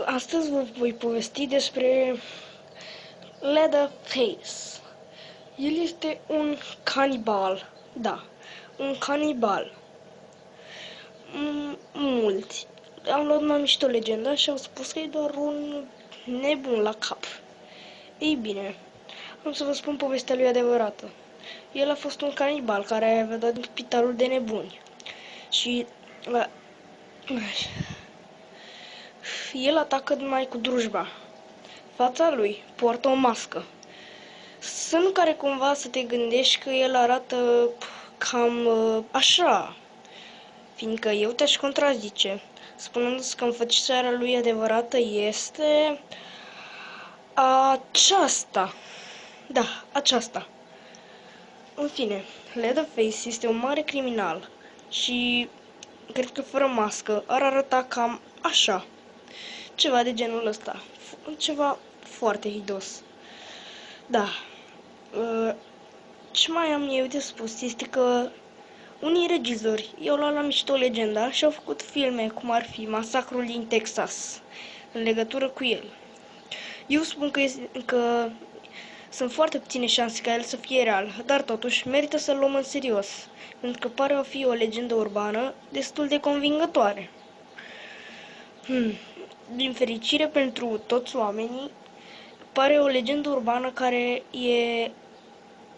Astăzi vă voi povesti despre Leatherface. El este un canibal. Da, un canibal. Mulți am luat mai mișto legenda și au spus că e doar un nebun la cap. Ei bine, am să vă spun povestea lui adevărată. El a fost un canibal care a dat în spitalul de nebuni. Și el atacă numai cu drujba. Fața lui poartă o mască. Să nu care cumva să te gândești că el arată cam așa, fiindcă eu te-aș contrazice, spunându-ți că înfățișarea lui adevărată este aceasta. Da, aceasta. În fine, Leatherface este un mare criminal și cred că fără mască ar arăta cam așa. Ceva de genul ăsta. Ceva foarte hidos. Da. Ce mai am eu de spus este că unii regizori i-au luat la mișto legenda și au făcut filme cum ar fi Masacrul din Texas în legătură cu el. Eu spun că sunt foarte puține șanse ca el să fie real, dar totuși merită să-l luăm în serios, pentru că pare a fi o legendă urbană destul de convingătoare. Din fericire pentru toți oamenii, pare o legendă urbană care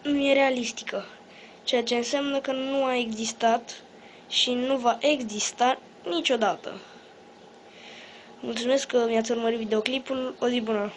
nu e realistică, ceea ce înseamnă că nu a existat și nu va exista niciodată. Mulțumesc că mi-ați urmărit videoclipul, o zi bună!